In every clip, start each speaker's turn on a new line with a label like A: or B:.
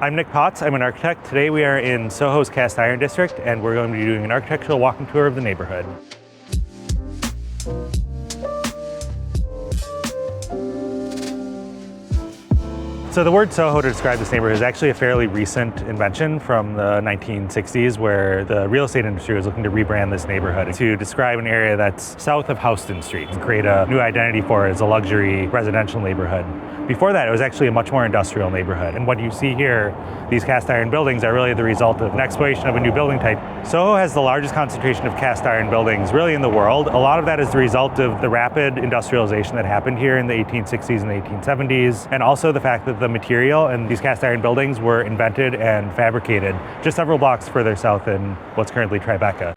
A: I'm Nick Potts, I'm an architect. Today we are in SoHo's cast iron district and we're going to be doing an architectural walking tour of the neighborhood. So the word Soho to describe this neighborhood is actually a fairly recent invention from the 1960s, where the real estate industry was looking to rebrand this neighborhood to describe an area that's south of Houston Street and create a new identity for it as a luxury residential neighborhood. Before that, it was actually a much more industrial neighborhood. And what you see here, these cast iron buildings, are really the result of an exploration of a new building type. Soho has the largest concentration of cast iron buildings really in the world. A lot of that is the result of the rapid industrialization that happened here in the 1860s and the 1870s, and also the fact that the material in these cast iron buildings were invented and fabricated just several blocks further south in what's currently Tribeca.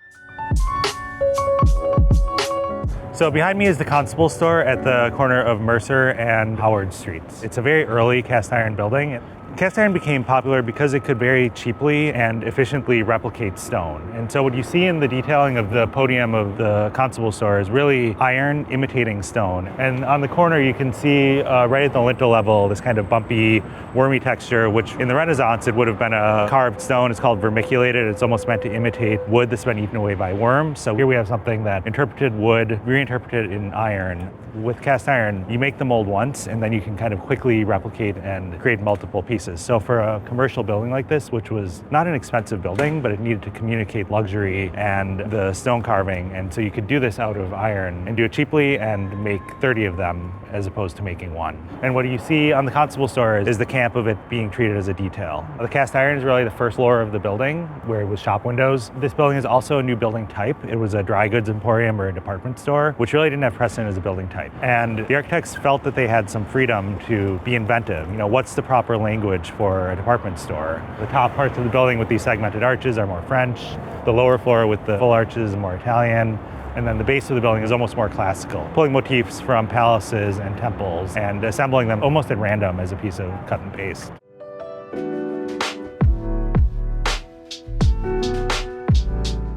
A: So behind me is the Constable Store at the corner of Mercer and Howard Streets. It's a very early cast iron building. Cast iron became popular because it could very cheaply and efficiently replicate stone. And so what you see in the detailing of the podium of the Constable Store is really iron imitating stone. And on the corner you can see right at the lintel level this kind of bumpy, wormy texture, which in the Renaissance it would have been a carved stone. It's called vermiculated. It's almost meant to imitate wood that's been eaten away by worms. So here we have something that interpreted wood, reinterpreted in iron. With cast iron, you make the mold once and then you can kind of quickly replicate and create multiple pieces. So for a commercial building like this, which was not an expensive building, but it needed to communicate luxury and the stone carving, and so you could do this out of iron and do it cheaply and make 30 of them as opposed to making one. And what you see on the Constable Store is the camp of it being treated as a detail. The cast iron is really the first floor of the building where it was shop windows. This building is also a new building type. It was a dry goods emporium or a department store, which really didn't have precedent as a building type. And the architects felt that they had some freedom to be inventive. You know, what's the proper language for a department store? The top parts of the building with these segmented arches are more French. The lower floor with the full arches is more Italian. And then the base of the building is almost more classical, pulling motifs from palaces and temples and assembling them almost at random as a piece of cut and paste.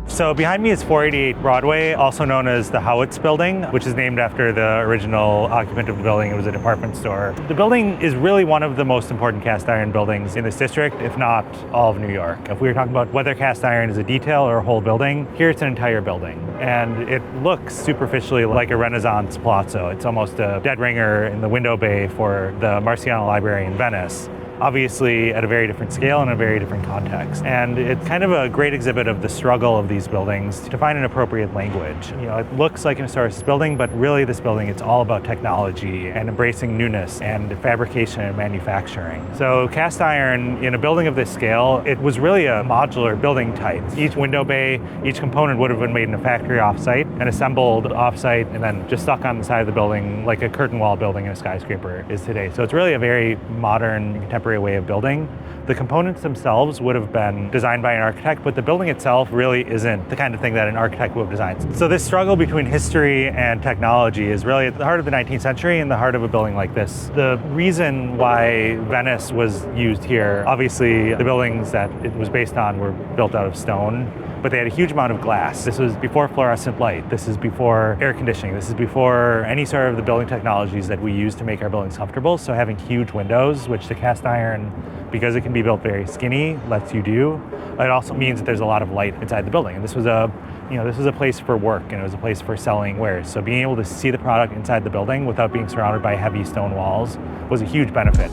A: So behind me is 488 Broadway, also known as the Haughwout Building, which is named after the original occupant of the building. It was a department store. The building is really one of the most important cast iron buildings in this district, if not all of New York. If we were talking about whether cast iron is a detail or a whole building, here it's an entire building. And it looks superficially like a Renaissance palazzo. It's almost a dead ringer in the window bay for the Marciano Library in Venice. Obviously at a very different scale and a very different context. And it's kind of a great exhibit of the struggle of these buildings to find an appropriate language. You know, it looks like an historic building, but really this building, it's all about technology and embracing newness and fabrication and manufacturing. So cast iron in a building of this scale, it was really a modular building type. Each window bay, each component would have been made in a factory off-site and assembled off-site and then just stuck on the side of the building like a curtain wall building in a skyscraper is today. So it's really a very modern, contemporary way of building. The components themselves would have been designed by an architect, but the building itself really isn't the kind of thing that an architect would have designed. So this struggle between history and technology is really at the heart of the 19th century and the heart of a building like this. The reason why Venice was used here, obviously the buildings that it was based on were built out of stone, but they had a huge amount of glass. This was before fluorescent light. This is before air conditioning. This is before any sort of the building technologies that we use to make our buildings comfortable. So having huge windows, which the cast iron, because it can be built very skinny, lets you do. It also means that there's a lot of light inside the building. And this was a place for work and it was a place for selling wares. So being able to see the product inside the building without being surrounded by heavy stone walls was a huge benefit.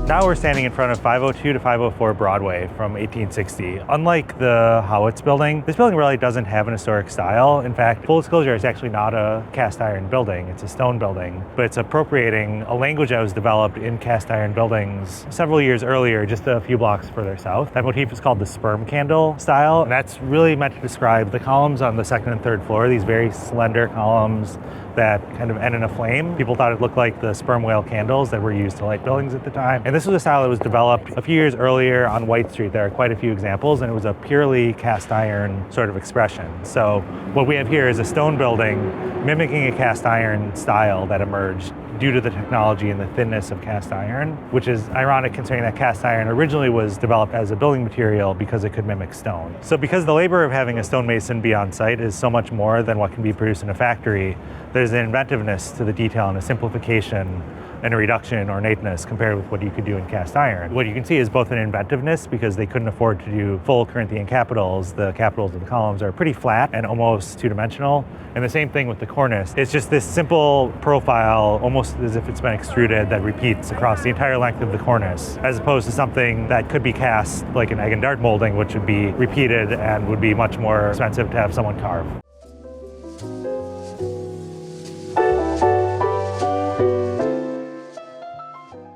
A: Now we're standing in front of 502 to 504 Broadway from 1860. Unlike the Haughwout Building, this building really doesn't have an historic style. In fact, full disclosure, it's actually not a cast iron building. It's a stone building, but it's appropriating a language that was developed in cast iron buildings several years earlier, just a few blocks further south. That motif is called the sperm candle style, and that's really meant to describe the columns on the second and third floor, these very slender columns that kind of end in a flame. People thought it looked like the sperm whale candles that were used to light buildings at the time. And this was a style that was developed a few years earlier on White Street. There are quite a few examples, and it was a purely cast iron sort of expression. So what we have here is a stone building mimicking a cast iron style that emerged due to the technology and the thinness of cast iron, which is ironic considering that cast iron originally was developed as a building material because it could mimic stone. So because the labor of having a stonemason be on site is so much more than what can be produced in a factory, there's an inventiveness to the detail and a simplification and a reduction in ornateness compared with what you could do in cast iron. What you can see is both an inventiveness because they couldn't afford to do full Corinthian capitals. The capitals of the columns are pretty flat and almost two-dimensional. And the same thing with the cornice. It's just this simple profile, almost as if it's been extruded, that repeats across the entire length of the cornice, as opposed to something that could be cast like an egg and dart molding, which would be repeated and would be much more expensive to have someone carve.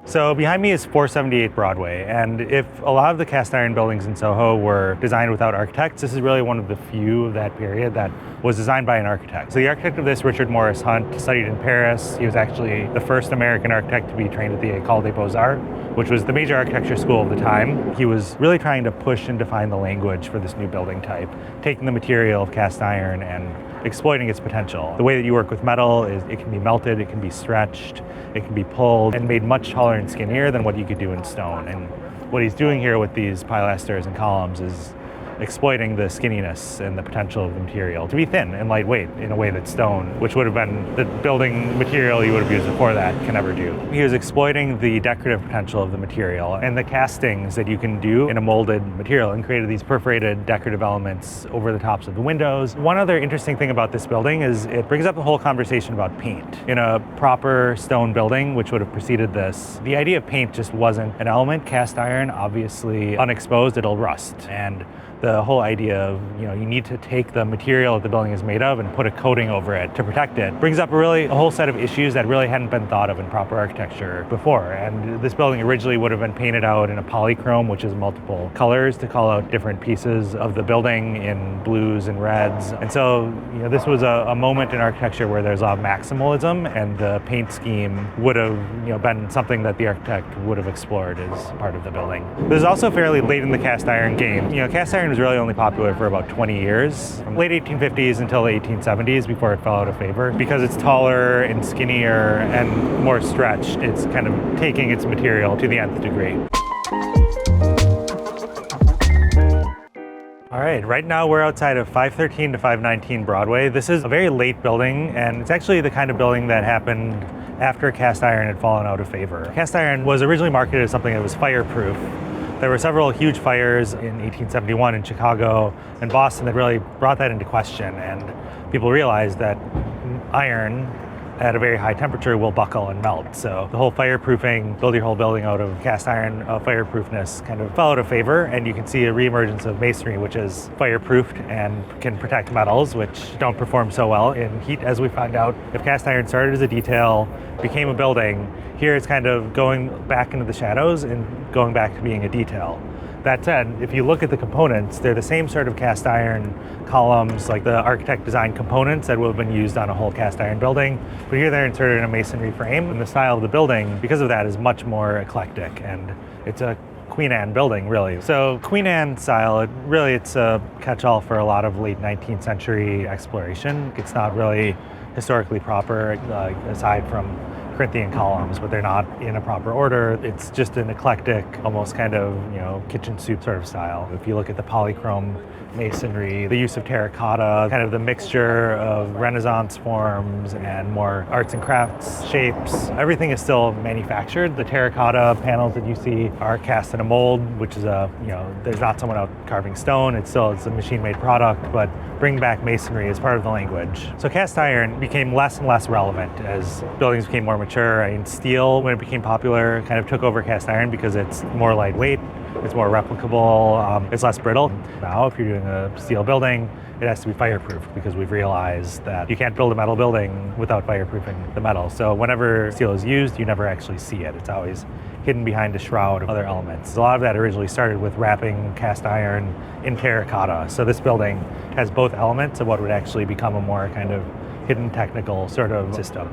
A: So behind me is 478 Broadway, and if a lot of the cast iron buildings in Soho were designed without architects, this is really one of the few of that period that was designed by an architect. So the architect of this, Richard Morris Hunt, studied in Paris. He was actually the first American architect to be trained at the École des Beaux-Arts, which was the major architecture school of the time. He was really trying to push and define the language for this new building type, taking the material of cast iron and exploiting its potential. The way that you work with metal is it can be melted, it can be stretched, it can be pulled, and made much taller and skinnier than what you could do in stone. And what he's doing here with these pilasters and columns is exploiting the skinniness and the potential of the material to be thin and lightweight in a way that stone, which would have been the building material you would have used before that, can never do. He was exploiting the decorative potential of the material and the castings that you can do in a molded material, and created these perforated decorative elements over the tops of the windows. One other interesting thing about this building is it brings up the whole conversation about paint. In a proper stone building, which would have preceded this, the idea of paint just wasn't an element. Cast iron, obviously unexposed, it'll rust. And the whole idea of, you need to take the material that the building is made of and put a coating over it to protect it brings up a whole set of issues that really hadn't been thought of in proper architecture before. And this building originally would have been painted out in a polychrome, which is multiple colors to call out different pieces of the building in blues and reds. And so, this was a moment in architecture where there's a lot of maximalism, and the paint scheme would have, been something that the architect would have explored as part of the building. This is also fairly late in the cast iron game. Cast iron was really only popular for about 20 years, from late 1850s until the 1870s, before it fell out of favor. Because it's taller and skinnier and more stretched, it's kind of taking its material to the nth degree. All right, right now we're outside of 513 to 519 Broadway. This is a very late building, and it's actually the kind of building that happened after cast iron had fallen out of favor. Cast iron was originally marketed as something that was fireproof. There were several huge fires in 1871 in Chicago and Boston that really brought that into question, and people realized that iron at a very high temperature will buckle and melt. So the whole fireproofing, build your whole building out of cast iron fireproofness kind of fell out of favor, and you can see a reemergence of masonry, which is fireproofed and can protect metals, which don't perform so well in heat, as we find out. If cast iron started as a detail, became a building, here it's kind of going back into the shadows and going back to being a detail. That said, if you look at the components, they're the same sort of cast iron columns, like the architect designed components that would have been used on a whole cast iron building, but here they're inserted in a masonry frame, and the style of the building, because of that, is much more eclectic, and it's a Queen Anne building, really. So Queen Anne style, it's a catch-all for a lot of late 19th century exploration. It's not really historically proper, aside from Corinthian columns, but they're not in a proper order. It's just an eclectic, almost kind of, kitchen soup sort of style. If you look at the polychrome masonry, the use of terracotta, kind of the mixture of Renaissance forms and more arts and crafts shapes, everything is still manufactured. The terracotta panels that you see are cast in a mold, which is there's not someone out carving stone. It's a machine-made product, but bring back masonry as part of the language. So cast iron became less and less relevant as buildings became more mature. Steel, when it became popular, kind of took over cast iron because it's more lightweight, it's more replicable, it's less brittle. Now, if you're doing a steel building, it has to be fireproof because we've realized that you can't build a metal building without fireproofing the metal. So whenever steel is used, you never actually see it. It's always hidden behind a shroud of other elements. A lot of that originally started with wrapping cast iron in terracotta. So this building has both elements of what would actually become a more kind of hidden technical sort of system.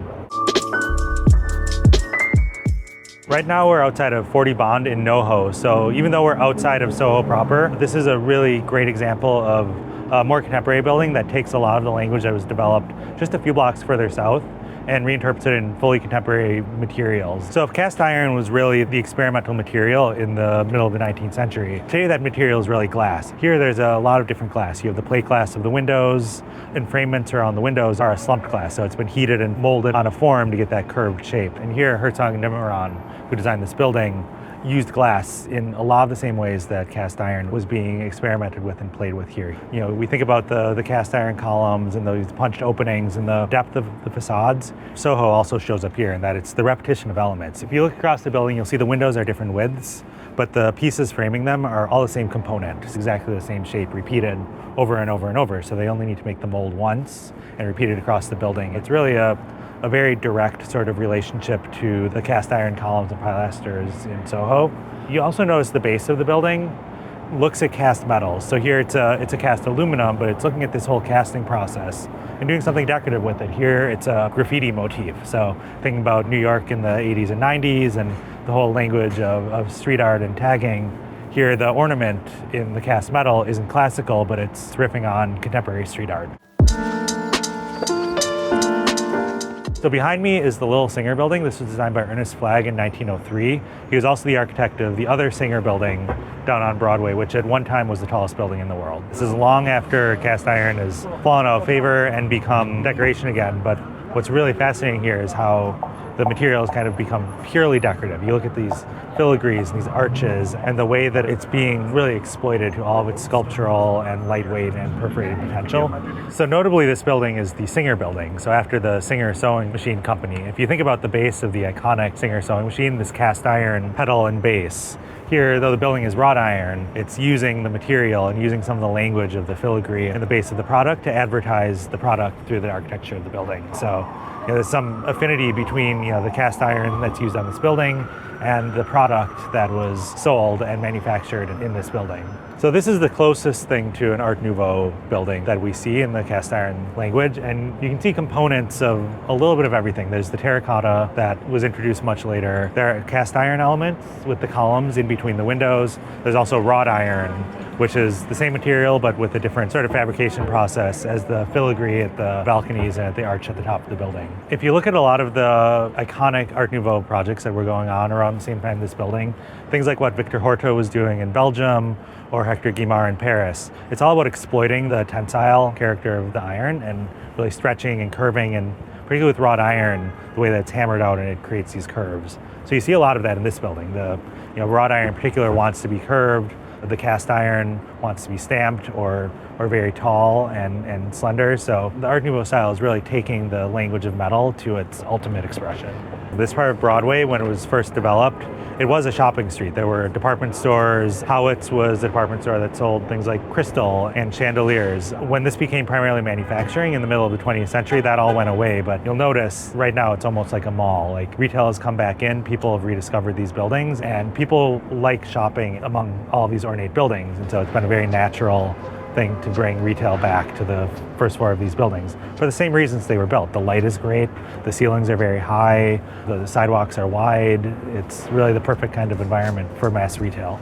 A: Right now we're outside of 40 Bond in NoHo. So even though we're outside of Soho proper, this is a really great example of a more contemporary building that takes a lot of the language that was developed just a few blocks further south and reinterpreted in fully contemporary materials. So if cast iron was really the experimental material in the middle of the 19th century, today that material is really glass. Here there's a lot of different glass. You have the plate glass of the windows, enfranements around the windows are a slumped glass, so it's been heated and molded on a form to get that curved shape. And here Herzog and Nimmeron, who designed this building, used glass in a lot of the same ways that cast iron was being experimented with and played with here. You know, we think about the cast iron columns and those punched openings and the depth of the facades. SoHo also shows up here in that it's the repetition of elements. If you look across the building, you'll see the windows are different widths, but the pieces framing them are all the same component. It's exactly the same shape repeated over and over and over. So they only need to make the mold once and repeat it across the building. It's really a very direct sort of relationship to the cast iron columns and pilasters in SoHo. You also notice the base of the building looks at cast metals. So here it's a cast aluminum, but it's looking at this whole casting process and doing something decorative with it. Here it's a graffiti motif. So thinking about New York in the 80s and 90s and the whole language of street art and tagging. Here the ornament in the cast metal isn't classical, but it's riffing on contemporary street art. So behind me is the Little Singer building. This was designed by Ernest Flagg in 1903. He was also the architect of the other Singer building down on Broadway, which at one time was the tallest building in the world. This is long after cast iron has fallen out of favor and become decoration again. But what's really fascinating here is how the material has kind of become purely decorative. You look at these filigrees and these arches and the way that it's being really exploited to all of its sculptural and lightweight and perforated potential. So notably, this building is the Singer building. So after the Singer sewing machine company, if you think about the base of the iconic Singer sewing machine, this cast iron pedal and base, here, though the building is wrought iron, it's using the material and using some of the language of the filigree in the base of the product to advertise the product through the architecture of the building. So there's some affinity between the cast iron that's used on this building and the product that was sold and manufactured in this building. So this is the closest thing to an Art Nouveau building that we see in the cast iron language, and you can see components of a little bit of everything. There's the terracotta that was introduced much later. There are cast iron elements with the columns in between the windows. There's also wrought iron, which is the same material but with a different sort of fabrication process as the filigree at the balconies and at the arch at the top of the building. If you look at a lot of the iconic Art Nouveau projects that were going on around the same time this building, things like what Victor Horta was doing in Belgium or Hector Guimard in Paris, it's all about exploiting the tensile character of the iron and really stretching and curving, and particularly with wrought iron, the way that it's hammered out and it creates these curves. So you see a lot of that in this building. The wrought iron in particular wants to be curved. The cast iron wants to be stamped or very tall and slender. So the Art Nouveau style is really taking the language of metal to its ultimate expression. This part of Broadway, when it was first developed, it was a shopping street. There were department stores. Haughwout's was a department store that sold things like crystal and chandeliers. When this became primarily manufacturing in the middle of the 20th century, that all went away. But you'll notice right now it's almost like a mall. Like retail has come back in, people have rediscovered these buildings, and people like shopping among all of these ornate buildings. And so it's been a very natural thing to bring retail back to the first floor of these buildings for the same reasons they were built. The light is great, the ceilings are very high, the sidewalks are wide. It's really the perfect kind of environment for mass retail.